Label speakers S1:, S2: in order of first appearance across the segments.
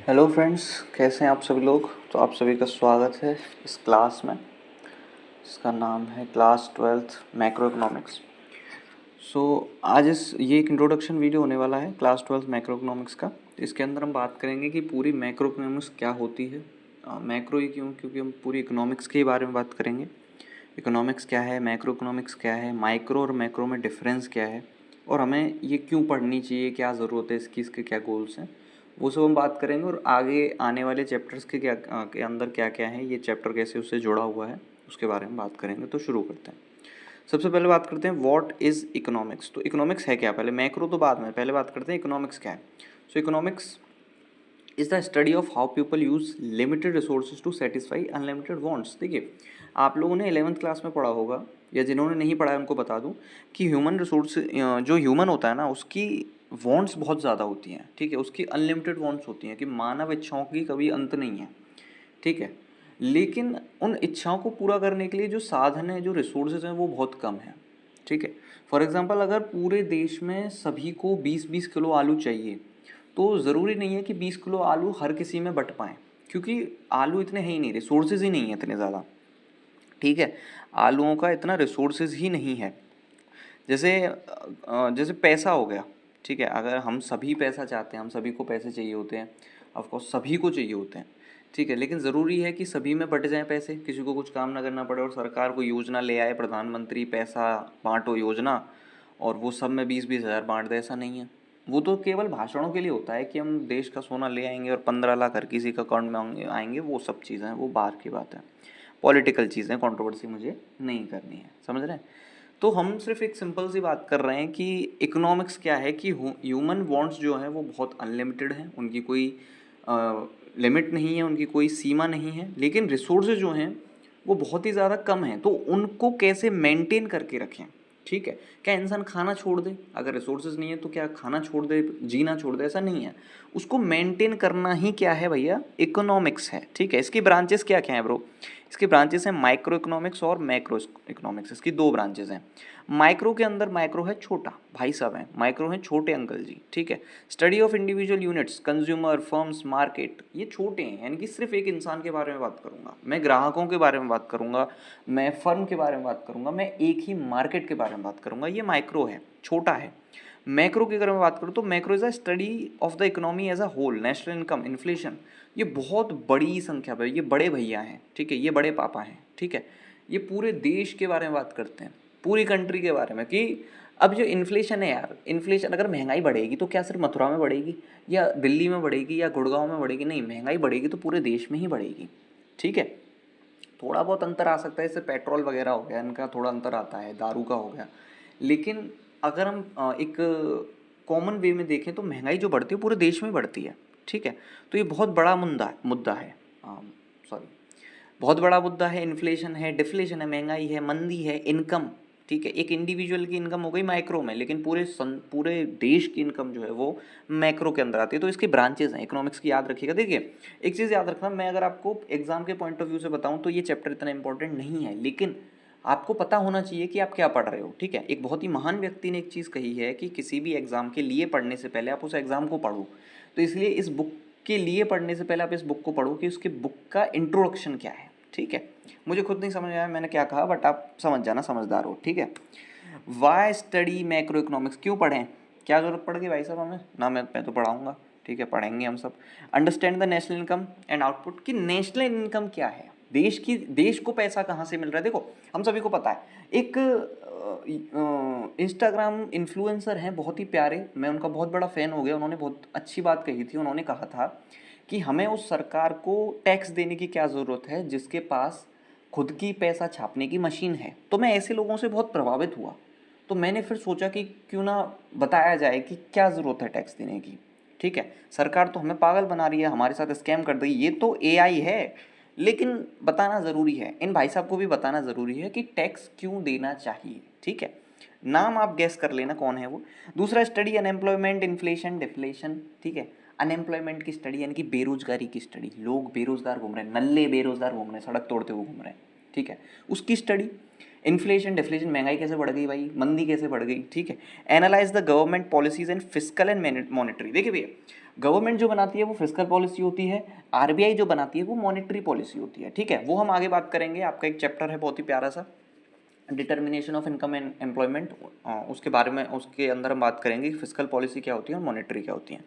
S1: Hello friends, कैसे हैं आप सभी लोग। तो आप सभी का स्वागत है इस क्लास में, इसका नाम है क्लास 12th मैक्रो इकोनॉमिक्स। आज ये एक इंट्रोडक्शन वीडियो होने वाला है क्लास 12th मैक्रो इकोनॉमिक्स का। इसके अंदर हम बात करेंगे कि पूरी मैक्रो इकोनॉमिक्स क्या होती है। मैक्रो ही क्यों, क्योंकि हम पूरी इकोनॉमिक्स के बारे में बात करेंगे। इकोनॉमिक्स क्या है, मैक्रो इकोनॉमिक्स क्या है, माइक्रो और मैक्रो में डिफरेंस क्या है, और हमें ये क्यों पढ़नी चाहिए, क्या ज़रूरत है इसकी, इसके क्या गोल्स हैं, वो सब हम बात करेंगे। और आगे आने वाले चैप्टर्स के के अंदर क्या क्या है, ये चैप्टर कैसे उससे जुड़ा हुआ है, उसके बारे में बात करेंगे। तो शुरू करते हैं। सबसे पहले बात करते हैं व्हाट इज़ इकोनॉमिक्स। तो इकोनॉमिक्स है क्या, पहले मैक्रो तो बाद में, पहले बात करते हैं इकोनॉमिक्स क्या है। Economics is the study of how people use limited resources to satisfy unlimited wants. देखिए, आप लोगों ने 11th क्लास में पढ़ा होगा, या जिन्होंने नहीं पढ़ा है उनको बता दूं कि ह्यूमन रिसोर्स, जो ह्यूमन होता है ना, उसकी वांट्स बहुत ज़्यादा होती हैं। ठीक है, उसकी अनलिमिटेड वांट्स होती हैं कि मानव इच्छाओं की कभी अंत नहीं है। ठीक है, लेकिन उन इच्छाओं को पूरा करने के लिए जो साधन है, जो रिसोर्सेज हैं, वो बहुत कम है। ठीक है, फॉर एग्जांपल अगर पूरे देश में सभी को 20-20 किलो आलू चाहिए, तो ज़रूरी नहीं है कि 20 किलो आलू हर किसी में बट पाएँ, क्योंकि आलू इतने हैं ही नहीं, रिसोर्सेज ही नहीं है इतने ज़्यादा। ठीक है, आलूओं का इतना रिसोर्सेज ही नहीं है। जैसे पैसा हो गया। ठीक है, अगर हम सभी पैसा चाहते हैं, हम सभी को पैसे चाहिए होते हैं, ऑफकोर्स सभी को चाहिए होते हैं। ठीक है, लेकिन ज़रूरी है कि सभी में बट जाएं पैसे, किसी को कुछ काम ना करना पड़े और सरकार को योजना ले आए, प्रधानमंत्री पैसा बांटो योजना, और वो सब में 20-20 हज़ार बांट दे, ऐसा नहीं है। वो तो केवल भाषणों के लिए होता है कि हम देश का सोना ले आएंगे और 15 लाख हर किसी का अकाउंट में आएंगे, वो सब चीज़ें हैं, वो बाहर की बात है, पॉलिटिकल चीज़ें, कंट्रोवर्सी मुझे नहीं करनी है, समझ रहे हैं। तो हम सिर्फ एक सिंपल सी बात कर रहे हैं कि इकोनॉमिक्स क्या है, कि ह्यूमन वांट्स जो हैं वो बहुत अनलिमिटेड हैं, उनकी कोई लिमिट नहीं है, उनकी कोई सीमा नहीं है, लेकिन रिसोर्सेज जो हैं वो बहुत ही ज़्यादा कम हैं। तो उनको कैसे मेंटेन करके रखें। ठीक है, क्या इंसान खाना छोड़ दे, अगर रिसोर्सेज नहीं है तो क्या खाना छोड़ दे, जीना छोड़ दे, ऐसा नहीं है। उसको मेंटेन करना ही क्या है भैया, इकोनॉमिक्स है। ठीक है, इसकी ब्रांचेस क्या क्या हैं ब्रो। इसकी ब्रांचेस हैं माइक्रो इकोनॉमिक्स और मैक्रो इकोनॉमिक्स, इसकी दो ब्रांचेस हैं। माइक्रो के अंदर माइक्रो है छोटा भाई साहब है, माइक्रो है छोटे अंकल जी। ठीक है, study of individual units, consumer, firms, market, ये छोटे हैं, यानी कि सिर्फ एक इंसान के बारे में बात करूंगा मैं, ग्राहकों के बारे में बात करूंगा मैं, फर्म के बारे में बात करूंगा मैं, एक ही मार्केट के बारे में बात करूंगा, ये माइक्रो है, छोटा है। मैक्रो की अगर मैं बात करूँ तो macro is a study of the economy as a whole, national income, inflation, ये बहुत बड़ी संख्या पर, ये बड़े भैया हैं। ठीक है, ये बड़े पापा हैं। ठीक है, ये पूरे देश के बारे में बात करते हैं, पूरी कंट्री के बारे में, कि अब जो इन्फ्लेशन है यार, इन्फ्लेशन अगर महंगाई बढ़ेगी तो क्या सिर्फ मथुरा में बढ़ेगी, या दिल्ली में बढ़ेगी, या गुड़गांव में बढ़ेगी, नहीं, महंगाई बढ़ेगी तो पूरे देश में ही बढ़ेगी। ठीक है, थोड़ा बहुत अंतर आ सकता है, जैसे पेट्रोल वगैरह हो गया, इनका थोड़ा अंतर आता है, दारू का हो गया, लेकिन अगर हम एक कॉमन वे में देखें तो महंगाई जो बढ़ती है पूरे देश में बढ़ती है। ठीक है, तो ये बहुत बड़ा मुद्दा है, सॉरी, बहुत बड़ा मुद्दा है। इन्फ्लेशन है, डिफ्लेशन है, महंगाई है, मंदी है, इनकम। ठीक है, एक इंडिविजुअल की इनकम हो गई माइक्रो में, लेकिन पूरे देश की इनकम जो है वो मैक्रो के अंदर आती है। तो इसकी ब्रांचेज हैं इकोनॉमिक्स की, याद रखिएगा। देखिए, एक चीज़ याद रखना, मैं अगर आपको एग्जाम के पॉइंट ऑफ व्यू से बताऊं तो ये चैप्टर इतना इंपॉर्टेंट नहीं है, लेकिन आपको पता होना चाहिए कि आप क्या पढ़ रहे हो। ठीक है, एक बहुत ही महान व्यक्ति ने एक चीज़ कही है कि किसी भी एग्जाम के लिए पढ़ने से पहले आप उस एग्जाम को पढ़ो। तो इसलिए इस बुक के लिए पढ़ने से पहले आप इस बुक को पढ़ो कि उसके बुक का इंट्रोडक्शन क्या है। ठीक है, मुझे खुद नहीं समझ आया मैंने क्या कहा, बट आप समझ जाना, समझदार हो। ठीक है, वाई स्टडी मैक्रो इकोनॉमिक्स, क्यों पढ़ें, क्या जरूरत पड़ गई भाई साहब हमें ना, मैं तो पढ़ाऊंगा। ठीक है, पढ़ेंगे हम सब। Understand the national income and output, कि नेशनल इनकम क्या है, देश को पैसा कहाँ से मिल रहा है। देखो, हम सभी को पता है, एक इंस्टाग्राम इन्फ्लुएंसर हैं बहुत ही प्यारे, मैं उनका बहुत बड़ा फ़ैन हो गया, उन्होंने बहुत अच्छी बात कही थी। उन्होंने कहा था कि हमें उस सरकार को टैक्स देने की क्या ज़रूरत है जिसके पास खुद की पैसा छापने की मशीन है। तो मैं ऐसे लोगों से बहुत प्रभावित हुआ, तो मैंने फिर सोचा कि क्यों ना बताया जाए कि क्या ज़रूरत है टैक्स देने की। ठीक है, सरकार तो हमें पागल बना रही है, हमारे साथ स्कैम कर रही है, ये तो एआई है, लेकिन बताना ज़रूरी है, इन भाई साहब को भी बताना ज़रूरी है कि टैक्स क्यों देना चाहिए। ठीक है, नाम आप गैस कर लेना कौन है वो। दूसरा, स्टडी अनएम्प्लॉयमेंट, इन्फ्लेशन, डिफ्लेशन। ठीक है, अनएम्प्लॉयमेंट की स्टडी, यानी कि बेरोजगारी की स्टडी, लोग बेरोजगार घूम रहे हैं, नल्ले बेरोजगार घूम रहे हैं, सड़क तोड़ते हुए घूम रहे हैं। ठीक है, उसकी स्टडी। इन्फ्लेशन, डिफ्लेशन, महंगाई कैसे बढ़ गई भाई, मंदी कैसे बढ़ गई, ठीक है। Analyse the government policies and fiscal and monetary. देखिए भैया, गवर्नमेंट जो बनाती है वो फिस्कल पॉलिसी होती है, आरबीआई जो बनाती है वो मॉनेटरी पॉलिसी होती है, ठीक है। वो हम आगे बात करेंगे, आपका एक चैप्टर है बहुत ही प्यारा सा, determination of income and employment, उसके बारे में, उसके अंदर हम बात करेंगे कि फिस्कल पॉलिसी क्या होती है और मॉनेटरी क्या होती है।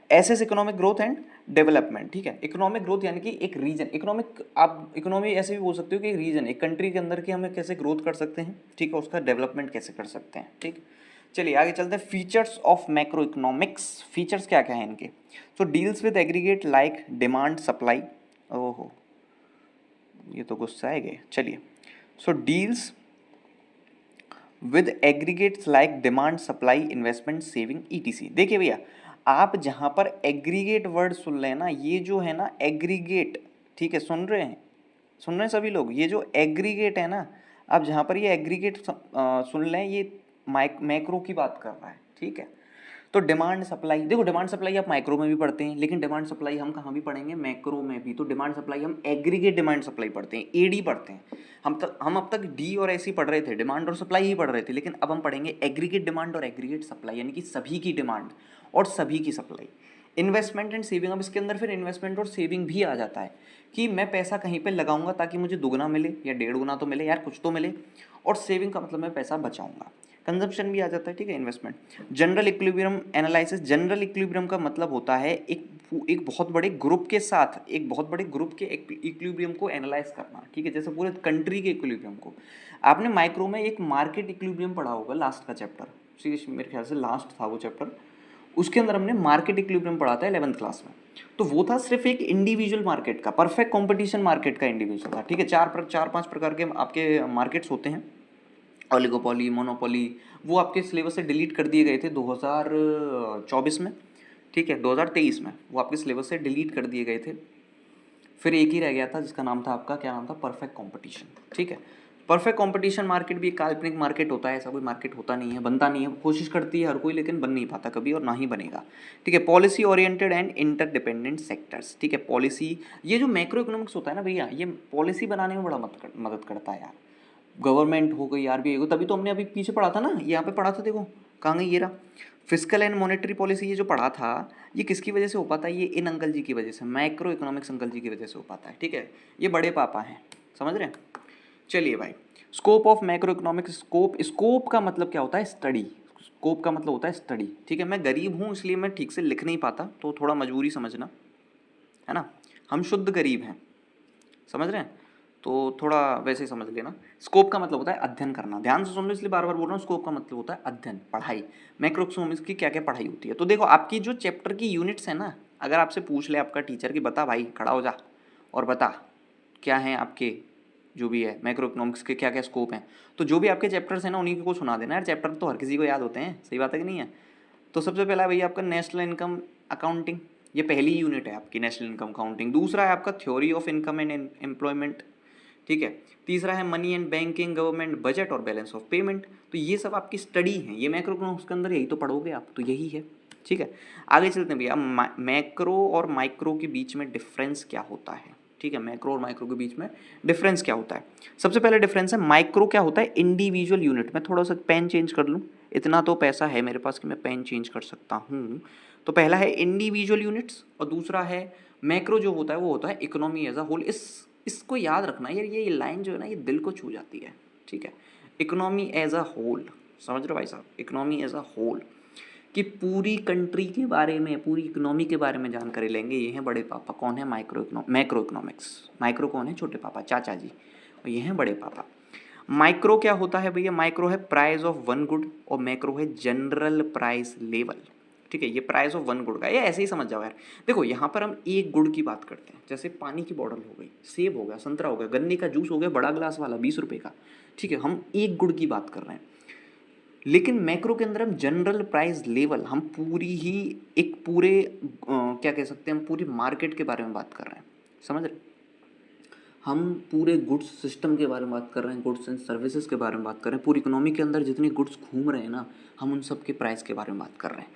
S1: Assesses economic growth and development, ठीक है। इकोनॉमिक ग्रोथ यानी कि एक रीजन, इकोनॉमिक, आप इकोनॉमी ऐसे भी बोल सकते हो कि एक रीजन, एक कंट्री के अंदर की हमें कैसे ग्रोथ कर सकते हैं, ठीक है, उसका डेवलपमेंट कैसे कर सकते हैं, ठीक। चलिए आगे चलते हैं। Features of macro economics, features क्या क्या है इनके। So deals with aggregate like demand supply, ओहो ये तो गुस्सा है गए, चलिए। So deals with aggregates like demand supply investment saving ETC. देखिए भैया, आप जहाँ पर एग्रीगेट वर्ड सुन रहे हैं ना, ये जो है ना एग्रीगेट, ठीक है, सुन रहे हैं, सुन रहे हैं सभी लोग, ये जो एग्रीगेट है ना, आप जहाँ पर ये एग्रीगेट सुन लें, ये मैक्रो की बात कर रहा है, ठीक है। तो डिमांड सप्लाई, देखो डिमांड सप्लाई आप माइक्रो में भी पढ़ते हैं, लेकिन डिमांड सप्लाई हम कहाँ भी पढ़ेंगे, मैक्रो में भी। तो डिमांड सप्लाई हम एग्रीगेट डिमांड सप्लाई पढ़ते हैं, एडी पढ़ते हैं। हम अब तक डी और ऐसी पढ़ रहे थे, डिमांड और सप्लाई ही पढ़ रहे थे, लेकिन अब हम पढ़ेंगे एग्रीगेट डिमांड और एग्रीगेट सप्लाई, यानी कि सभी की डिमांड और सभी की सप्लाई। इन्वेस्टमेंट एंड सेविंग, अब इसके अंदर फिर इन्वेस्टमेंट और सेविंग भी आ जाता है कि मैं पैसा कहीं पे लगाऊंगा ताकि मुझे दुगना मिले या 1.5 गुना तो मिले यार, कुछ तो मिले। और सेविंग का मतलब मैं पैसा बचाऊंगा, कंजप्शन भी आ जाता है, ठीक है, investment. General equilibrium analysis, general equilibrium का मतलब होता है एक बहुत बड़े ग्रुप के साथ, एक बहुत बड़े ग्रुप के इक्विलिब्रियम को एनालाइज करना, ठीक है, जैसे पूरे कंट्री के इक्विलिब्रियम को। आपने माइक्रो में एक मार्केट इक्विलिब्रियम पढ़ा होगा, लास्ट का चैप्टर, मेरे ख्याल से लास्ट था वो चैप्टर, उसके अंदर हमने मार्केट इक्विलिब्रियम पढ़ा था 11th क्लास में। तो वो था सिर्फ एक इंडिविजुअल मार्केट का, परफेक्ट कंपटीशन मार्केट का इंडिविजुअल था, ठीक है। चार पांच प्रकार के आपके मार्केट्स होते हैं, ओलिगोपोली, मोनोपोली, वो आपके सिलेबस से डिलीट कर दिए गए थे 2024 में, ठीक है, 2023 में वो आपके सिलेबस से डिलीट कर दिए गए थे। फिर एक ही रह गया था जिसका नाम था आपका, क्या नाम था, परफेक्ट कंपटीशन, ठीक है। परफेक्ट कंपटीशन मार्केट भी एक काल्पनिक मार्केट होता है, ऐसा कोई मार्केट होता नहीं है, बनता नहीं है, कोशिश करती है हर कोई, लेकिन बन नहीं पाता कभी और ना ही बनेगा, ठीक है। Policy oriented and interdependent sectors, ठीक है। पॉलिसी, ये जो मैक्रो इकोनॉमिक्स होता है ना भैया, ये पॉलिसी बनाने में बड़ा मदद करता है यार। गवर्नमेंट हो गई, आरबीआई हो, तभी तो हमने अभी पीछे पढ़ा था ना, यहाँ पे पढ़ा था, देखो कहाँ गई ये रहा। फिस्कल एंड मॉनेटरी पॉलिसी, ये जो पढ़ा था, ये किसकी वजह से हो पाता है, ये इन अंकल जी की वजह से, मैक्रो इकोनॉमिक्स अंकल जी की वजह से हो पाता है, ठीक है। ये बड़े पापा हैं, समझ रहे हैं। चलिए भाई, scope of macro economics, scope, scope का मतलब क्या होता है, स्टडी, स्कोप का मतलब होता है स्टडी, ठीक है। मैं गरीब हूँ इसलिए मैं ठीक से लिख नहीं पाता, तो थोड़ा मजबूरी समझना, है ना। हम शुद्ध गरीब हैं, समझ रहे हैं, तो थोड़ा वैसे ही समझ लेना। स्कोप का मतलब होता है अध्ययन करना, ध्यान से सुन लो इसलिए बार बार बोल रहा हूँ। स्कोप का मतलब होता है अध्ययन, पढ़ाई। मैक्रोइकोनॉमिक्स की क्या क्या पढ़ाई होती है, तो देखो आपकी जो चैप्टर की यूनिट्स है ना, अगर आपसे पूछ ले आपका टीचर कि बता भाई, खड़ा हो जा और बता क्या है आपके, जो भी है मैक्रो इकोनॉमिक्स के क्या क्या स्कोप हैं, तो जो भी आपके चैप्टर्स हैं ना उन्हीं को सुना देना यार। चैप्टर तो हर किसी को याद होते हैं, सही बात है कि नहीं है। तो सबसे पहला भैया आपका नेशनल इनकम अकाउंटिंग, ये पहली यूनिट है आपकी, नेशनल इनकम अकाउंटिंग। दूसरा है आपका theory of income and employment, ठीक है। तीसरा है money and banking, government budget और बैलेंस ऑफ पेमेंट। तो ये सब आपकी स्टडी है, ये मैक्रो इकोनॉमिक्स के अंदर यही तो पढ़ोगे आप, तो यही है, ठीक है। आगे चलते हैं भैया, मैक्रो और माइक्रो के बीच में डिफरेंस क्या होता है, ठीक है। मैक्रो और माइक्रो के बीच में डिफरेंस क्या होता है। सबसे पहले डिफरेंस है, माइक्रो क्या होता है, इंडिविजुअल यूनिट। मैं थोड़ा सा पेन चेंज कर लूँ, इतना तो पैसा है मेरे पास कि मैं पेन चेंज कर सकता हूँ। तो पहला है इंडिविजुअल यूनिट्स और दूसरा है मैक्रो, जो होता है वो होता है इकोनॉमी एज अ होल। इसको याद रखना यार, ये लाइन जो है ना ये दिल को छू जाती है, ठीक है। इकोनॉमी एज अ होल, समझ रहे हो भाई साहब, इकोनॉमी एज अ होल, कि पूरी कंट्री के बारे में, पूरी इकोनॉमी के बारे में जानकारी लेंगे। ये हैं बड़े पापा, कौन है, मैक्रो इकोनॉमिक्स। माइक्रो कौन है, छोटे पापा, चाचा जी, और ये हैं बड़े पापा। माइक्रो क्या होता है भैया, माइक्रो है प्राइस ऑफ वन गुड और मैक्रो है जनरल प्राइस लेवल, ठीक है। ये प्राइस ऑफ वन गुड का, ये ऐसे ही समझ जाओ यार। देखो यहाँ पर हम एक गुड़ की बात करते हैं, जैसे पानी की बॉटल हो गई, सेब हो गया, संतरा हो गया, गन्ने का जूस हो गया, बड़ा ग्लास वाला 20 रुपये का, ठीक है, हम एक गुड़ की बात कर रहे हैं। लेकिन मैक्रो के अंदर हम जनरल प्राइस लेवल, हम पूरी ही एक पूरे क्या कह सकते हैं, हम पूरी मार्केट के बारे में बात कर रहे हैं, समझ रहे। हम पूरे गुड्स सिस्टम के बारे में बात कर रहे हैं, गुड्स एंड सर्विसेज के बारे में बात कर रहे हैं, पूरी इकोनॉमी के अंदर जितनी गुड्स घूम रहे हैं ना, हम उन सब के प्राइस के बारे में बात कर रहे हैं,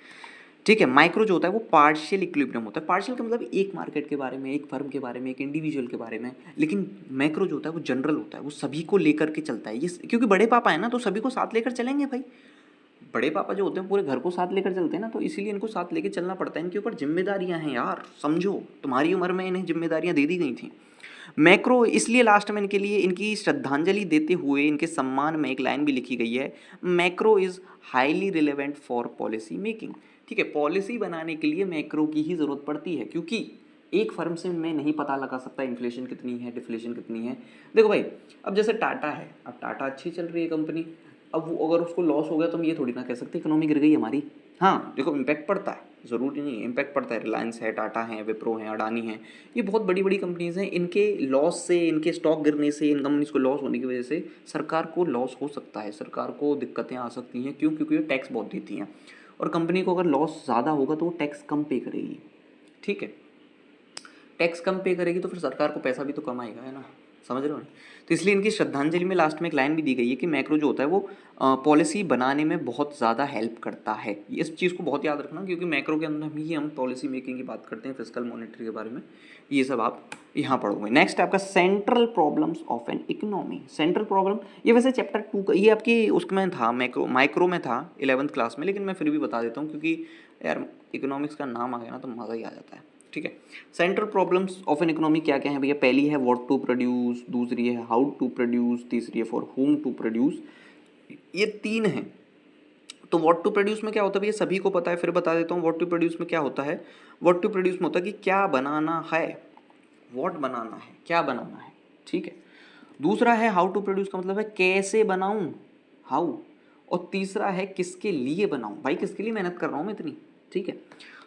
S1: ठीक है। माइक्रो जो होता है वो पार्शियल इक्विलिब्रियम होता है। पार्शियल का मतलब एक मार्केट के बारे में, एक फर्म के बारे में, एक इंडिविजुअल के बारे में। लेकिन मैक्रो जो होता है वो जनरल होता है, वो सभी को लेकर के चलता है। ये क्योंकि बड़े पापा है ना, तो सभी को साथ लेकर चलेंगे भाई। बड़े पापा जो होते हैं पूरे घर को साथ लेकर चलते हैं ना, तो इसीलिए इनको साथ लेकर चलना पड़ता है। इनके ऊपर जिम्मेदारियां हैं यार, समझो, तुम्हारी उम्र में इन्हें जिम्मेदारियां दे दी गई थी। मैक्रो इसलिए लास्ट में इनके लिए इनकी श्रद्धांजलि देते हुए इनके सम्मान में एक लाइन भी लिखी गई है, macro is highly relevant for policy making. ठीक है, पॉलिसी बनाने के लिए मैक्रो की ही ज़रूरत पड़ती है, क्योंकि एक फर्म से मैं नहीं पता लगा सकता इन्फ्लेशन कितनी है, डिफ्लेशन कितनी है। देखो भाई, अब जैसे टाटा है, अब टाटा अच्छी चल रही है कंपनी, अब वो अगर उसको लॉस हो गया तो हम ये थोड़ी ना कह सकते इकोनॉमी गिर गई हमारी। हाँ देखो, इम्पैक्ट पड़ता है, ज़रूरी नहीं है, इम्पैक्ट पड़ता है। रिलायंस है, टाटा है, विप्रो है, अडानी है, ये बहुत बड़ी बड़ी कंपनीज हैं। इनके लॉस से, इनके स्टॉक गिरने से, इन कंपनीज को लॉस होने की वजह से सरकार को लॉस हो सकता है, सरकार को दिक्कतें आ सकती हैं। क्यों? क्योंकि वो टैक्स बहुत देती हैं, और कंपनी को अगर लॉस ज़्यादा होगा तो वो टैक्स कम पे करेगी। ठीक है, टैक्स कम पे करेगी तो फिर सरकार को पैसा भी तो कम आएगा, है ना, समझ रहे हो ना। तो इसलिए इनकी श्रद्धांजलि में लास्ट में एक लाइन भी दी गई है कि मैक्रो जो होता है वो पॉलिसी बनाने में बहुत ज़्यादा हेल्प करता है। इस चीज़ को बहुत याद रखना, क्योंकि मैक्रो के अंदर ही हम पॉलिसी मेकिंग की बात करते हैं, फिस्कल मॉनेटरी के बारे में, ये सब आप यहाँ पढ़ोगे। नेक्स्ट आपका central problems of an economy. Central problem, ये वैसे चैप्टर 2 का, ये आपकी उसमें था, माइक्रो में था 11th क्लास में, लेकिन मैं फिर भी बता देता हूँ क्योंकि यार इकोनॉमिक्स का नाम आ गया ना तो मज़ा ही आ जाता है। ठीक है, central problems of an economy क्या क्या है भैया? पहली है व्हाट टू प्रोड्यूस, दूसरी है हाउ टू प्रोड्यूस, तीसरी है फॉर whom टू प्रोड्यूस। ये तीन हैं। तो व्हाट टू प्रोड्यूस में क्या होता है भैया? सभी को पता है, फिर बता देता हूँ। व्हाट टू प्रोड्यूस में क्या होता है? व्हाट टू प्रोड्यूस में होता है कि क्या बनाना है, व्हाट बनाना है, क्या बनाना है। ठीक है, दूसरा है हाउ टू प्रोड्यूस का मतलब है कैसे बनाऊं, हाउ। और तीसरा है किसके लिए बनाऊं, भाई किसके लिए मेहनत कर रहा हूं मैं इतनी। ठीक है,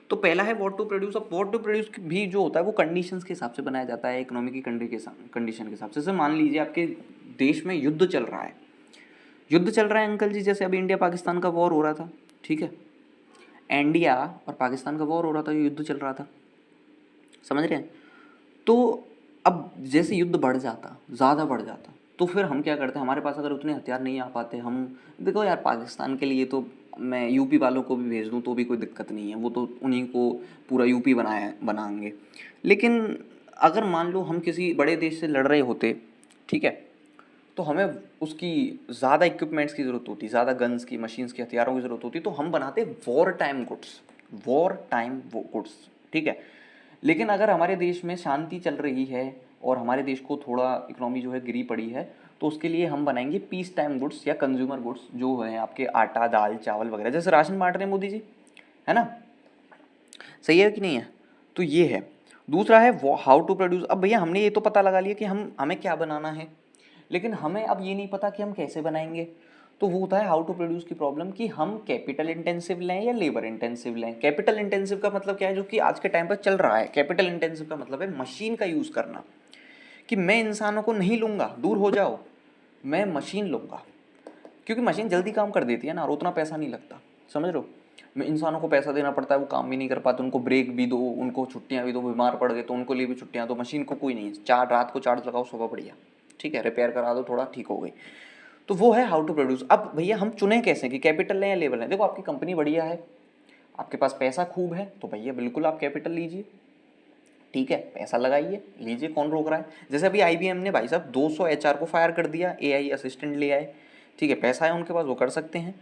S1: तो पहला है व्हाट टू प्रोड्यूस। अब व्हाट टू प्रोड्यूस भी जो होता है वो कंडीशंस के हिसाब से बनाया जाता है, इकोनॉमी की कंडीशन के हिसाब से। जैसे मान लीजिए आपके देश में युद्ध चल रहा है, युद्ध चल रहा है अंकल जी, जैसे अभी इंडिया पाकिस्तान का वॉर हो रहा था। ठीक है, इंडिया और पाकिस्तान का वॉर हो रहा था, युद्ध चल रहा था, समझ रहे हैं। तो अब जैसे युद्ध बढ़ जाता, ज़्यादा बढ़ जाता, तो फिर हम क्या करते हैं, हमारे पास अगर उतने हथियार नहीं आ पाते, हम देखो यार पाकिस्तान के लिए तो मैं यूपी वालों को भी भेज दूँ तो भी कोई दिक्कत नहीं है, वो तो उन्हीं को पूरा यूपी बनाएंगे। लेकिन अगर मान लो हम किसी बड़े देश से लड़ रहे होते, ठीक है, तो हमें उसकी ज़्यादा इक्विपमेंट्स की ज़रूरत होती, ज़्यादा गन्स की, मशीन्स की, हथियारों की ज़रूरत होती, तो हम बनाते war time goods, war time goods. ठीक है, लेकिन अगर हमारे देश में शांति चल रही है और हमारे देश को थोड़ा इकोनॉमी जो है गिरी पड़ी है, तो उसके लिए हम बनाएंगे पीस टाइम गुड्स या कंज्यूमर गुड्स, जो है आपके आटा, दाल, चावल वगैरह, जैसे राशन बांट रहे हैं मोदी जी, है ना, सही है कि नहीं है। तो ये है। दूसरा है हाउ टू प्रोड्यूस। अब भैया हमने ये तो पता लगा लिया कि हमें क्या बनाना है, लेकिन हमें अब ये नहीं पता कि हम कैसे बनाएंगे। तो वो होता है हाउ टू प्रोड्यूस की प्रॉब्लम, कि हम कैपिटल इंटेंसिव लें या लेबर इंटेंसिव लें। कैपिटल इंटेंसिव का मतलब क्या है, जो कि आज के टाइम पर चल रहा है। कैपिटल इंटेंसिव का मतलब है मशीन का यूज़ करना, कि मैं इंसानों को नहीं लूँगा, दूर हो जाओ, मैं मशीन लूँगा, क्योंकि मशीन जल्दी काम कर देती है ना, और उतना पैसा नहीं लगता, समझ रहे हो। मैं इंसानों को पैसा देना पड़ता है, वो काम भी नहीं कर पाते, उनको ब्रेक भी दो, उनको छुट्टियां भी दो, बीमार पड़ गए तो उनको लिए भी छुट्टियां दो। मशीन को कोई नहीं है, रात को चार्ज लगाओ, सुबह बढ़िया, ठीक है, रिपेयर करा दो, थोड़ा ठीक हो गई। तो वो है हाउ टू प्रोड्यूस। अब भैया हम चुने कैसे कि कैपिटल लें या लेबर लें? देखो आपकी कंपनी बढ़िया है, आपके पास पैसा खूब है, तो भैया बिल्कुल आप कैपिटल लीजिए, ठीक है, पैसा लगाइए, लीजिए, कौन रोक रहा है। जैसे अभी IBM ने भाई साहब 200 HR को फायर कर दिया, AI असिस्टेंट ले आए, ठीक है, पैसा है उनके पास, वो कर सकते हैं।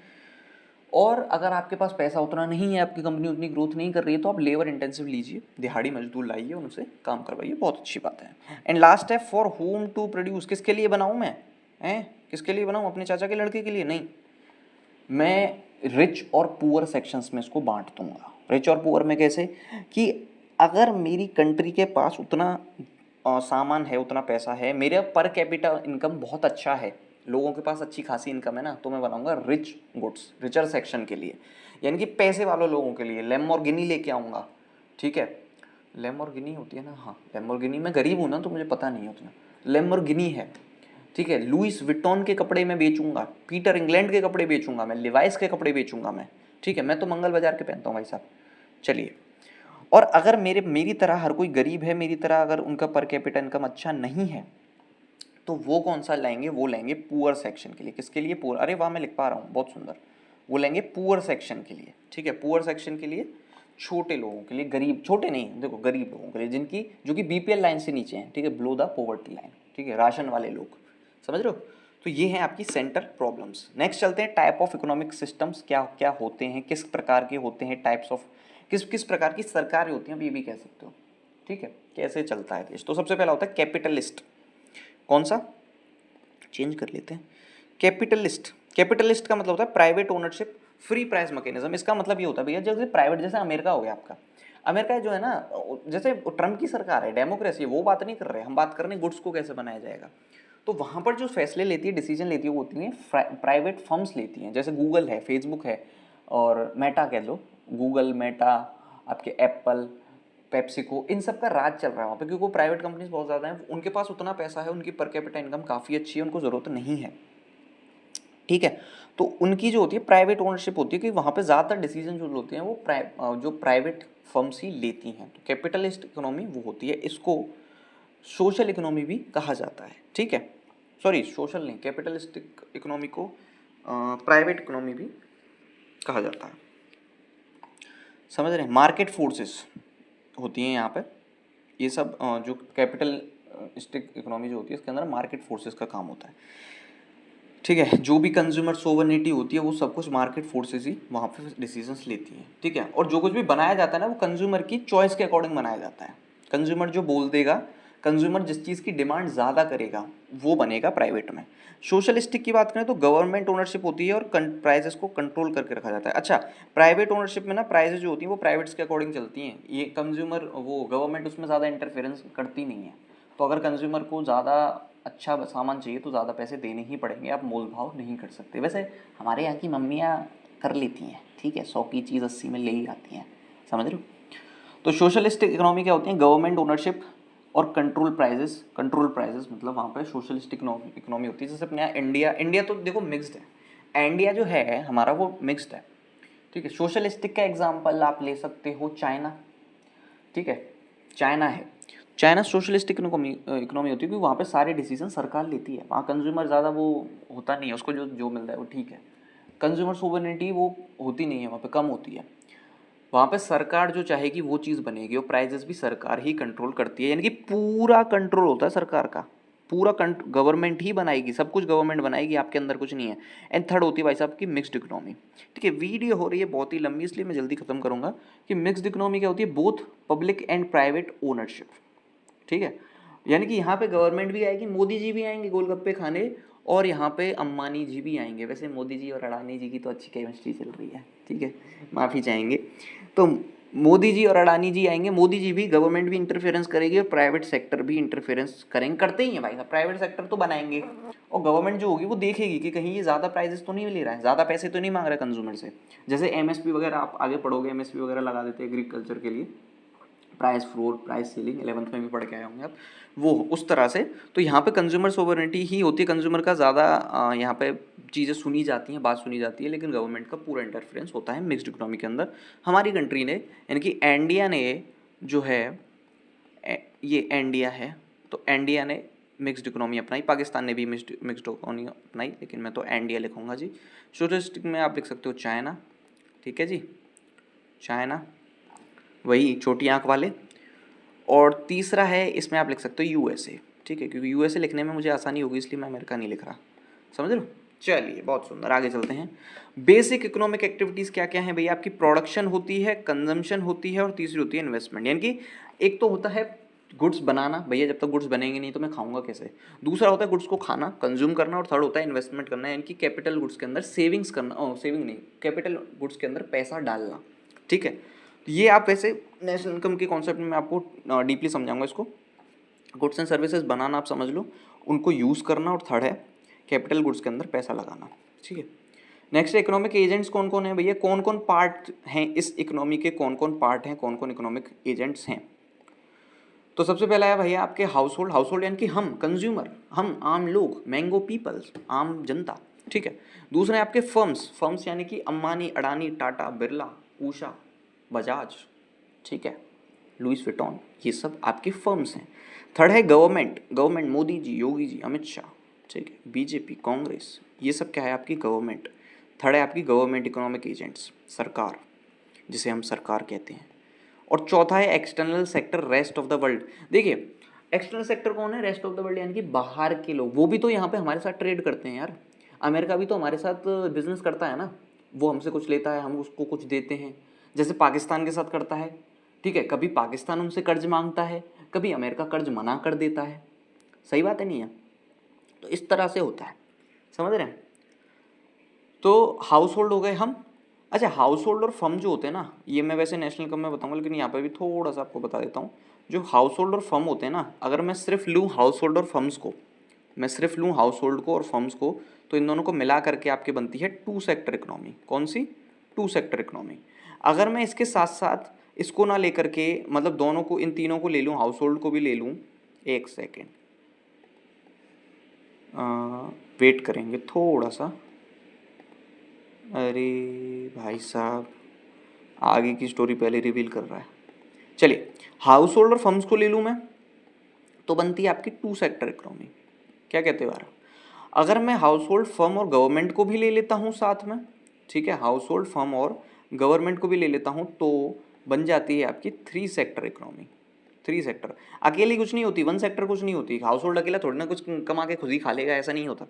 S1: और अगर आपके पास पैसा उतना नहीं है, आपकी कंपनी उतनी ग्रोथ नहीं कर रही है, तो आप लेबर इंटेंसिव लीजिए, दिहाड़ी मजदूर लाइए, उनसे काम करवाइए, बहुत अच्छी बात है। एंड लास्ट है फॉर होम टू प्रोड्यूस। किसके लिए बनाऊँ मैं, हैं, किसके लिए बनाऊँ? अपने चाचा के लड़के के लिए नहीं, मैं रिच और पुअर सेक्शंस में इसको बांट दूंगा। रिच और पुअर में कैसे, कि अगर मेरी कंट्री के पास उतना सामान है, उतना पैसा है, मेरा पर कैपिटा इनकम बहुत अच्छा है, लोगों के पास अच्छी खासी इनकम है ना, तो मैं बनाऊंगा रिच गुड्स, रिचर सेक्शन के लिए, यानी कि पैसे वालों लोगों के लिए। लैम्बोर्गिनी लेके आऊँगा, ठीक है, लैम्बोर्गिनी होती है ना, हाँ लैम्बोर्गिनी, मैं गरीब हूँ ना तो मुझे पता नहीं है उतना, लैम्बोर्गिनी है, ठीक है। लुइस विटॉन के कपड़े मैं बेचूंगा, पीटर इंग्लैंड के कपड़े बेचूंगा मैं, लिवाइस के कपड़े बेचूंगा मैं, ठीक है, मैं तो मंगल बाजार के पहनता हूँ भाई साहब। चलिए, और अगर मेरी तरह हर कोई गरीब है, मेरी तरह अगर उनका पर कैपिटा इनकम अच्छा नहीं है, तो वो कौन सा लाएंगे? वो लाएंगे पुअर सेक्शन के लिए। किसके लिए? पुअर, अरे वाह, मैं लिख पा रहा हूँ, बहुत सुंदर, वो लेंगे पुअर सेक्शन के लिए, ठीक है, पुअर सेक्शन के लिए, छोटे लोगों के लिए, गरीब, छोटे नहीं देखो गरीब लोगों के लिए, जिनकी जो कि बीपीएल लाइन से नीचे हैं, ठीक है, बिलो द पॉवर्टी लाइन, ठीक है, राशन वाले लोग, समझ रहे हो। तो ये है आपकी सेंटर प्रॉब्लम्स। नेक्स्ट चलते हैं टाइप ऑफ इकोनॉमिक सिस्टम्स क्या क्या होते हैं, किस प्रकार के होते हैं, टाइप्स ऑफ किस किस प्रकार की सरकारें होती हैं, आप ये भी कह सकते हो, ठीक है, कैसे चलता है देश। तो सबसे पहला होता है कैपिटलिस्ट, कौन सा, चेंज कर लेते हैं, कैपिटलिस्ट। कैपिटलिस्ट का मतलब होता है private ownership, free price mechanism. इसका मतलब ये होता है भैया जैसे प्राइवेट, जैसे अमेरिका हो गया आपका, अमेरिका जो है ना, जैसे ट्रम्प की सरकार है, डेमोक्रेसी, वो बात नहीं कर रहे, हम बात कर रहे हैं गुड्स को कैसे बनाया जाएगा। तो वहाँ पर जो फैसले लेती है, डिसीजन लेती है, वो होती हैं प्राइवेट फर्म्स लेती हैं, जैसे गूगल है, फेसबुक है, और मेटा कह लो, गूगल, मेटा, आपके एप्पल, पेप्सिको, इन सब का राज चल रहा है वहाँ पे, क्योंकि वो प्राइवेट कंपनीज बहुत ज़्यादा हैं, उनके पास उतना पैसा है, उनकी पर कैपिटा इनकम काफ़ी अच्छी है, उनको ज़रूरत नहीं है, ठीक है। तो उनकी जो होती है प्राइवेट ओनरशिप होती है, कि वहाँ पे ज़्यादातर डिसीजन जो होते हैं वो जो प्राइवेट फर्म्स ही लेती हैं। तो कैपिटलिस्ट इकोनॉमी वो होती है, इसको सोशल इकोनॉमी भी कहा जाता है, ठीक है, सॉरी सोशल नहीं, कैपिटलिस्टिक इकोनॉमी को प्राइवेट इकोनॉमी भी कहा जाता है, समझ रहे हैं। मार्केट फोर्सेस होती हैं यहाँ पे, ये सब जो कैपिटलिस्टिक इकोनॉमी जो होती है, इसके अंदर मार्केट फोर्सेस का काम होता है, ठीक है। जो भी कंज्यूमर सोवरेनिटी होती है वो सब कुछ मार्केट फोर्सेस ही वहाँ पे डिसीजंस लेती हैं, ठीक है। और जो कुछ भी बनाया जाता है ना, वो कंज्यूमर की चॉइस के अकॉर्डिंग बनाया जाता है। कंज्यूमर जो बोल देगा, कंज्यूमर जिस चीज़ की डिमांड ज़्यादा करेगा वो बनेगा प्राइवेट में। सोशलिस्टिक की बात करें तो गवर्नमेंट ओनरशिप होती है और प्राइजेस को कंट्रोल करके रखा जाता है। अच्छा, प्राइवेट ओनरशिप में ना प्राइजेस जो होती हैं वो प्राइवेट्स के अकॉर्डिंग चलती हैं, ये कंज्यूमर वो गवर्नमेंट उसमें ज़्यादा इंटरफेरेंस करती नहीं है। तो अगर कंज्यूमर को ज़्यादा अच्छा सामान चाहिए तो ज़्यादा पैसे देने ही पड़ेंगे, आप मोल भाव नहीं कर सकते। वैसे हमारे यहाँ की मम्मियाँ कर लेती हैं, ठीक है, 100 की चीज़ 80 में ले ही आती हैं, समझ रहे हो। तो सोशलिस्टिक इकोनॉमी क्या होती है, गवर्नमेंट ओनरशिप और कंट्रोल प्राइजेस मतलब वहाँ पर सोशलिस्टिक इकोनॉमी होती है। जैसे अपने यहाँ इंडिया तो देखो मिक्सड है, इंडिया जो है हमारा वो मिक्सड है, ठीक है। सोशलिस्टिक का एग्जाम्पल आप ले सकते हो चाइना, ठीक है, चाइना है, चाइना सोशलिस्टिक इकोनॉमी होती है, क्योंकि वहाँ पे सारे डिसीजन सरकार लेती है, वहाँ कंज्यूमर ज़्यादा वो होता नहीं है, उसको जो जो मिलता है वो ठीक है। कंज्यूमर सोवरेनिटी वो होती नहीं है वहाँ पे, कम होती है। वहाँ पे सरकार जो चाहेगी वो चीज़ बनेगी, और प्राइजेस भी सरकार ही कंट्रोल करती है, यानी कि पूरा कंट्रोल होता है सरकार का, पूरा गवर्नमेंट ही बनाएगी, सब कुछ गवर्नमेंट बनाएगी, आपके अंदर कुछ नहीं है। एंड थर्ड होती है भाई साहब की मिक्स्ड इकोनॉमी, ठीक है। वीडियो हो रही है बहुत ही लंबी, इसलिए मैं जल्दी खत्म करूँगा कि मिक्स्ड इकोनॉमी क्या होती है, both public and private ownership, ठीक है। यानी कि यहाँ पे गवर्नमेंट भी आएगी, मोदी जी भी आएंगे गोलगप्पे खाने, और यहाँ पे अंबानी जी भी आएंगे। वैसे मोदी जी और अडानी जी की तो अच्छी केमिस्ट्री चल रही है, ठीक है, माफ़ी चाहेंगे। तो मोदी जी और अडानी जी आएंगे, मोदी जी भी, गवर्नमेंट भी इंटरफेरेंस करेगी और प्राइवेट सेक्टर भी इंटरफेरेंस करेंगे, करते ही हैं भाई साहब, प्राइवेट सेक्टर तो बनाएंगे, और गवर्नमेंट जो होगी वो देखेगी कि कहीं ये ज़्यादा प्राइजेस तो नहीं ले रहा है, ज़्यादा पैसे तो नहीं मांग रहा है कंज्यूमर से। जैसे एमएसपी वगैरह आप आगे पढ़ोगे, एमएसपी वगैरह लगा देते हैं एग्रीकल्चर के लिए, price floor, price ceiling, 11th में भी पढ़ के आए होंगे आप, वो उस तरह से। तो यहाँ पे कंज्यूमर सोवरेनिटी ही होती है, कंज्यूमर का ज़्यादा यहाँ पे चीज़ें सुनी जाती हैं, बात सुनी जाती है, लेकिन गवर्नमेंट का पूरा इंटरफेरेंस होता है मिक्स्ड इकोनॉमी के अंदर। हमारी कंट्री ने, यानी कि इंडिया ने जो है, ये इंडिया है, तो इंडिया ने मिक्स्ड इकोनॉमी अपनाई, पाकिस्तान ने भी मिक्स्ड इकोनॉमी अपनाई, लेकिन मैं तो इंडिया लिखूँगा जी। सोशलिस्टिक में आप लिख सकते हो चाइना, ठीक है जी, चाइना, वही छोटी आंख वाले। और तीसरा है, इसमें आप लिख सकते हो यूएसए, ठीक है, क्योंकि यूएसए लिखने में मुझे आसानी होगी, इसलिए मैं अमेरिका नहीं लिख रहा, समझ लो। चलिए बहुत सुंदर, आगे चलते हैं। बेसिक इकोनॉमिक एक्टिविटीज़ क्या क्या हैं भैया, आपकी प्रोडक्शन होती है, कंजम्पशन होती है, और तीसरी होती है इन्वेस्टमेंट। यानी कि एक तो होता है गुड्स बनाना, भैया जब तक गुड्स बनेंगे नहीं तो मैं खाऊंगा कैसे। दूसरा होता है गुड्स को खाना, कंज्यूम करना, और थर्ड होता है इन्वेस्टमेंट करना, यानी कि कैपिटल गुड्स के अंदर सेविंग्स करना, सेविंग नहीं, कैपिटल गुड्स के अंदर पैसा डालना, ठीक है। तो ये आप वैसे नेशनल इनकम के कॉन्सेप्ट में मैं आपको डीपली समझाऊंगा इसको। गुड्स एंड सर्विसेज बनाना आप समझ लो, उनको यूज़ करना, और थर्ड है कैपिटल गुड्स के अंदर पैसा लगाना, ठीक है। नेक्स्ट है इकोनॉमिक एजेंट्स कौन कौन है भैया, कौन कौन पार्ट हैं इस इकोनॉमी के, कौन कौन पार्ट हैं, कौन कौन इकोनॉमिक एजेंट्स हैं। तो सबसे पहला है भैया आपके हाउस होल्ड यानी कि हम कंज्यूमर, हम आम लोग, मैंगो पीपल्स, आम जनता, ठीक है। दूसरे हैं आपके फर्म्स यानी कि अंबानी, अडानी, टाटा, बिरला, उषा, बजाज, ठीक है, लुइस विटॉन, ये सब आपके फर्म्स हैं। थर्ड है गवर्नमेंट मोदी जी, योगी जी, अमित शाह, ठीक है, बीजेपी, कांग्रेस, ये सब क्या है आपकी गवर्नमेंट। थर्ड है आपकी गवर्नमेंट इकोनॉमिक एजेंट्स, सरकार, जिसे हम सरकार कहते हैं। और चौथा है external sector, rest of the world. देखिए एक्सटर्नल सेक्टर कौन है? रेस्ट ऑफ द वर्ल्ड, यानी कि बाहर के लोग। वो भी तो यहाँ पे हमारे साथ ट्रेड करते हैं यार। अमेरिका भी तो हमारे साथ बिजनेस करता है ना, वो हमसे कुछ लेता है, हम उसको कुछ देते हैं, जैसे पाकिस्तान के साथ करता है। ठीक है, कभी पाकिस्तान उनसे कर्ज मांगता है, कभी अमेरिका कर्ज मना कर देता है। सही बात है नहीं है? तो इस तरह से होता है, समझ रहे हैं? तो हाउस होल्ड हो गए हम। अच्छा, हाउस होल्ड और फर्म जो होते हैं ना, ये मैं वैसे नेशनल इनकम में बताऊंगा, लेकिन यहाँ पे भी थोड़ा सा आपको बता देता हूँ। जो हाउस होल्ड और फर्म होते हैं ना, अगर मैं सिर्फ लूँ हाउस होल्ड और फर्म्स को, मैं सिर्फ लूँ हाउस होल्ड को और फर्म्स को, तो इन दोनों को मिला करके आपके बनती है टू सेक्टर इकोनॉमी। कौन सी? To sector economy. अगर मैं इसके साथ साथ इसको ना लेकर के, मतलब दोनों को, इन तीनों को ले लूँ, हाउस होल्ड को भी ले लूँ, एक सेकेंड वेट करेंगे थोड़ा सा। अरे भाई साहब, आगे की स्टोरी पहले रिवील कर रहा है। चलिए, हाउस होल्ड और फर्म्स को ले लूँ मैं, तो बनती है आपकी टू सेक्टर इकोनॉमी। क्या कहते हो यार? अगर मैं हाउस होल्ड, फर्म और गवर्नमेंट को भी ले लेता हूँ साथ में, ठीक है, हाउस होल्ड, फर्म और गवर्नमेंट को भी ले लेता हूँ, तो बन जाती है आपकी three sector economy. Three sector अकेली कुछ नहीं होती, वन सेक्टर कुछ नहीं होती। हाउस होल्ड अकेला थोड़ी ना कुछ कमा के खुद ही खा लेगा, ऐसा नहीं होता।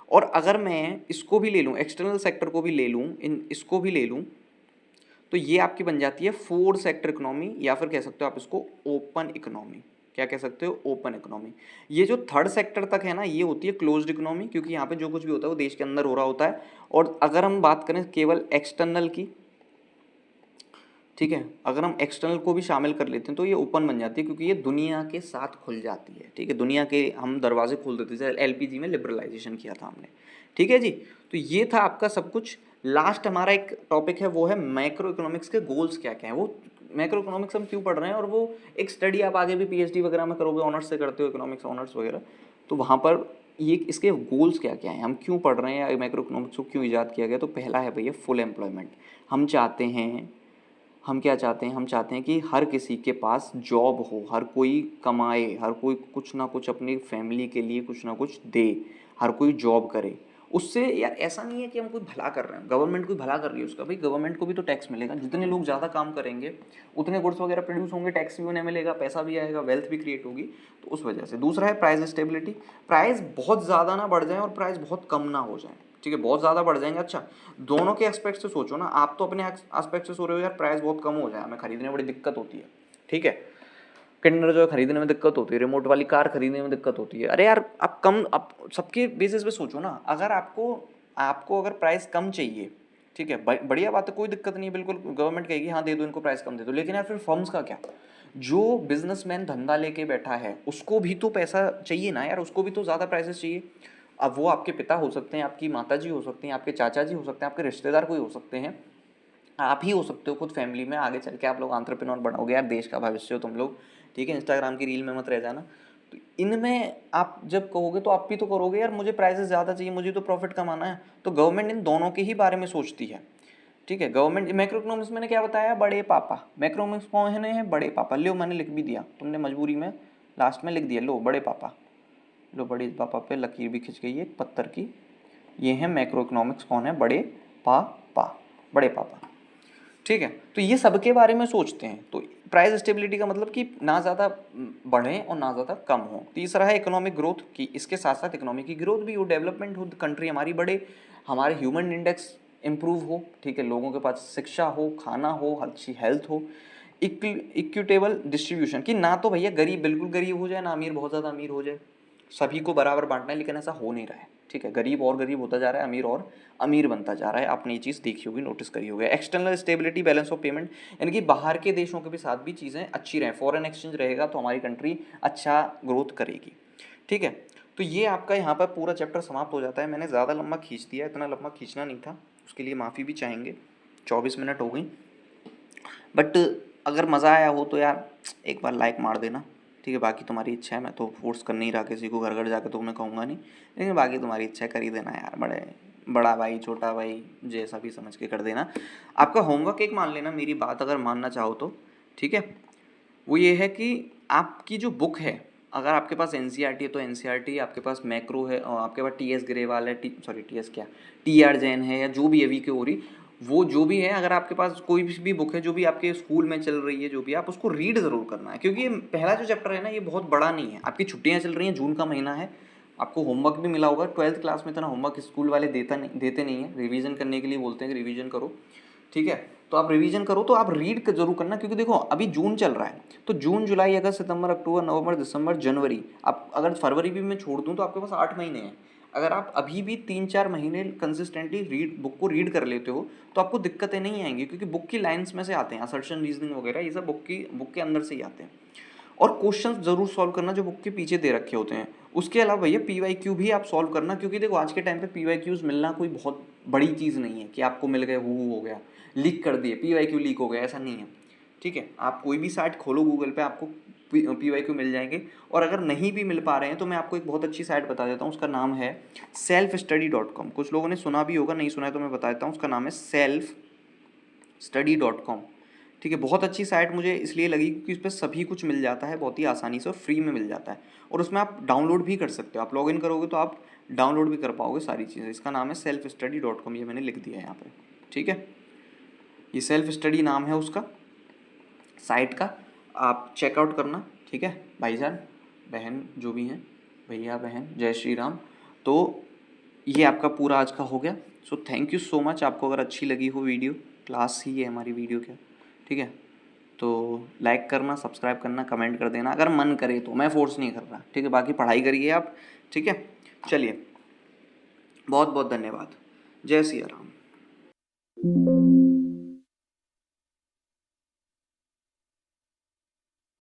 S1: और अगर मैं इसको भी ले लूँ, एक्सटर्नल सेक्टर को भी ले लूँ, इसको भी ले लूँ, तो ये आपकी बन जाती है फोर सेक्टर इकोनॉमी, या फिर कह सकते हो आप इसको ओपन इकोनॉमी। क्या कह सकते हो? Open economy. ये जो थर्ड सेक्टर तक है ना, ये होती है क्लोज्ड इकोनॉमी, क्योंकि यहाँ पे जो कुछ भी होता है वो देश के अंदर हो रहा होता है। और अगर हम बात करें केवल एक्सटर्नल की, ठीक है, अगर हम एक्सटर्नल को भी शामिल कर लेते हैं तो ये ओपन बन जाती है, क्योंकि ये दुनिया के साथ खुल जाती है। ठीक है, दुनिया के हम दरवाजे खोल देते हैं, जैसे एलपीजी में लिबरलाइजेशन किया था हमने। ठीक है जी, तो ये था आपका सब कुछ। लास्ट हमारा एक टॉपिक है, वो है मैक्रो इकोनॉमिक्स के गोल्स क्या क्या है। वो मैक्रो इकोनॉमिक्स हम क्यों पढ़ रहे हैं, और वो एक स्टडी आप आगे भी पीएचडी वगैरह में करोगे, ऑनर्स से करते हो इकोनॉमिक्स ऑनर्स वगैरह, तो वहाँ पर ये इसके गोल्स क्या क्या हैं, हम क्यों पढ़ रहे हैं, मैक्रो इकोनॉमिक्स को क्यों ईजाद किया गया। तो पहला है भैया फुल एम्प्लॉयमेंट। हम चाहते हैं, हम क्या चाहते हैं, हम चाहते हैं कि हर किसी के पास जॉब हो, हर कोई कमाए, हर कोई कुछ ना कुछ अपनी फैमिली के लिए कुछ ना कुछ दे, हर कोई जॉब करे। उससे यार ऐसा नहीं है कि हम कोई भला कर रहे हैं, गवर्नमेंट कोई भला कर रही है उसका, भाई गवर्नमेंट को भी तो टैक्स मिलेगा। जितने लोग ज़्यादा काम करेंगे उतने गुड्स वगैरह प्रोड्यूस होंगे, टैक्स भी उन्हें मिलेगा, पैसा भी आएगा, वेल्थ भी क्रिएट होगी। तो उस वजह से। दूसरा है प्राइस स्टेबिलिटी। प्राइस बहुत ज़्यादा ना बढ़ जाए और प्राइस बहुत कम ना हो जाए। ठीक है, बहुत ज़्यादा बढ़ जाएंगे, अच्छा दोनों के एस्पेक्ट से सोचो ना, आप तो अपने एस्पेक्ट से सोच रहे हो यार प्राइस बहुत कम हो जाए, हमें खरीदने में बड़ी दिक्कत होती है। ठीक है, किंडर जो है खरीदने में दिक्कत होती है, रिमोट वाली कार खरीदने में दिक्कत होती है। अरे यार आप कम, आप सबके बेसिस पे सोचो ना। अगर आपको आपको अगर प्राइस कम चाहिए, ठीक है, बढ़िया बात है, कोई दिक्कत नहीं है, बिल्कुल गवर्नमेंट कहेगी हाँ दे दो इनको, प्राइस कम दे दो। लेकिन यार फिर फर्म्स का क्या? जो बिजनेसमैन धंधा लेके बैठा है उसको भी तो पैसा चाहिए ना यार, उसको भी तो ज़्यादा प्राइसेस चाहिए। अब वो आपके पिता हो सकते हैं, आपकी माता जी हो सकती हैं, आपके चाचा जी हो सकते हैं, आपके रिश्तेदार कोई हो सकते हैं, आप ही हो सकते हो खुद फैमिली में। आगे चल के आप लोग एंटरप्रेन्योर बनोगे यार, देश का भविष्य हो तुम लोग। ठीक है, इंस्टाग्राम की रील में मत रह जाना। तो इनमें आप जब कहोगे तो आप भी तो करोगे यार, मुझे प्राइसेस ज़्यादा चाहिए, मुझे तो प्रॉफिट कमाना है। तो गवर्नमेंट इन दोनों के ही बारे में सोचती है। ठीक है, गवर्नमेंट मैक्रो इकोनॉमिक्स मैंने क्या बताया, बड़े पापा। मैक्रो इकोनॉमिक्स कौन है? बड़े पापा। लो मैंने लिख भी दिया, तुमने मजबूरी में लास्ट में लिख दिया, लो बड़े पापा। लो बड़े पापा पे लकीर भी खिंच गई है पत्थर की। ये है मैक्रो इकोनॉमिक्स कौन है? बड़े पापा, बड़े पापा। ठीक है, तो ये सबके बारे में सोचते हैं। तो प्राइस स्टेबिलिटी का मतलब कि ना ज़्यादा बढ़े और ना ज़्यादा कम हो। तीसरा है इकोनॉमिक ग्रोथ, कि इसके साथ साथ इकोनॉमी की ग्रोथ भी हो, डेवलपमेंट हो, कंट्री हमारी बढ़े, हमारे ह्यूमन इंडेक्स इंप्रूव हो। ठीक है, लोगों के पास शिक्षा हो, खाना हो, अच्छी हेल्थ हो। इक्विटेबल डिस्ट्रीब्यूशन, कि ना तो भैया गरीब बिल्कुल गरीब हो जाए, ना अमीर बहुत ज़्यादा अमीर हो जाए, सभी को बराबर बांटना है, लेकिन ऐसा हो नहीं रहा है। ठीक है, गरीब और गरीब होता जा रहा है, अमीर और अमीर बनता जा रहा है। आपने ये चीज़ देखी होगी, नोटिस करी होगी। External stability, balance of payment, यानी कि बाहर के देशों के भी साथ भी चीज़ें अच्छी रहें, फॉरेन एक्सचेंज रहेगा तो हमारी कंट्री अच्छा ग्रोथ करेगी। ठीक है, तो ये आपका यहाँ पर पूरा चैप्टर समाप्त हो जाता है। मैंने ज़्यादा लंबा खींच दिया, इतना लंबा खींचना नहीं था, उसके लिए माफ़ी भी चाहेंगे। 24 मिनट हो गई, बट अगर मज़ा आया हो तो यार एक बार लाइक मार देना। ठीक है, बाकी तुम्हारी इच्छा है, मैं तो फोर्स कर नहीं रहा किसी को, घर घर जाकर तो मैं कहूँगा नहीं, लेकिन बाकी तुम्हारी इच्छा है, कर ही देना यार। बड़ा भाई छोटा भाई जैसा भी समझ के कर देना। आपका होमवर्क एक मान लेना, मेरी बात अगर मानना चाहो तो। ठीक है, वो ये है कि आपकी जो बुक है, अगर आपके पास एनसीईआरटी है तो एनसीईआरटी, आपके पास मैक्रो है और आपके पास टीएस ग्रेवाल है, टीएस क्या, टीआर जैन है, या जो भी है वीके ओरी, वो जो भी है, अगर आपके पास कोई भी बुक है जो भी आपके स्कूल में चल रही है, जो भी, आप उसको रीड ज़रूर करना है, क्योंकि ये पहला जो चैप्टर है ना ये बहुत बड़ा नहीं है। आपकी छुट्टियाँ चल रही हैं, जून का महीना है, आपको होमवर्क भी मिला होगा। 12th क्लास में इतना होमवर्क स्कूल वाले देते नहीं है, रिवीजन करने के लिए बोलते हैं कि रिवीजन करो, ठीक है। तो आप रिवीजन करो, तो आप रीड जरूर करना, क्योंकि देखो अभी जून चल रहा है, तो जून जुलाई अगस्त सितंबर अक्टूबर नवंबर दिसंबर जनवरी, आप अगर फरवरी भी मैं छोड़ दूँ तो आपके पास 8 महीने हैं। अगर आप अभी भी 3-4 महीने कंसिस्टेंटली बुक को रीड कर लेते हो तो आपको दिक्कतें नहीं आएंगी, क्योंकि बुक की लाइन्स में से आते हैं, असर्शन रीजनिंग वगैरह ये सब बुक के अंदर से ही आते हैं। और क्वेश्चन जरूर सॉल्व करना जो बुक के पीछे दे रखे होते हैं। उसके अलावा भैया पीवाईक्यू भी आप सॉल्व करना, क्योंकि देखो आज के टाइम पे पीवाईक्यूज मिलना कोई बहुत बड़ी चीज़ नहीं है कि आपको मिल गए हो गया, लीक कर दिए, पीवाईक्यू लीक हो गया, ऐसा नहीं है, ठीक है। आप कोई भी साइट खोलो गूगल पे, आपको पीवाईक्यू मिल जाएंगे। और अगर नहीं भी मिल पा रहे हैं तो मैं आपको एक बहुत अच्छी साइट बता देता हूँ, उसका नाम है selfstudy.com। कुछ लोगों ने सुना भी होगा, नहीं सुना है तो मैं बता देता हूँ, उसका नाम है selfstudy.com, ठीक है। बहुत अच्छी साइट मुझे इसलिए लगी क्योंकि उस पर सभी कुछ मिल जाता है बहुत ही आसानी से और फ्री में मिल जाता है, और उसमें आप डाउनलोड भी कर सकते हो। आप लॉगिन करोगे तो आप डाउनलोड भी कर पाओगे सारी चीज़ें। इसका नाम है selfstudy.com, ये मैंने लिख दिया है यहाँ पे, ठीक है। ये सेल्फ स्टडी नाम है उसका साइट का, आप चेकआउट करना, ठीक है। भाईजान बहन जो भी हैं, भैया बहन, जय श्री राम। तो ये आपका पूरा आज का हो गया। So thank you so much. आपको अगर अच्छी लगी हो वीडियो, क्लास ही है हमारी वीडियो क्या, ठीक है, तो लाइक करना, सब्सक्राइब करना, कमेंट कर देना अगर मन करे तो, मैं फोर्स नहीं कर रहा, ठीक है। बाकी पढ़ाई करिए आप, ठीक है। चलिए, बहुत बहुत धन्यवाद। जय सिया राम।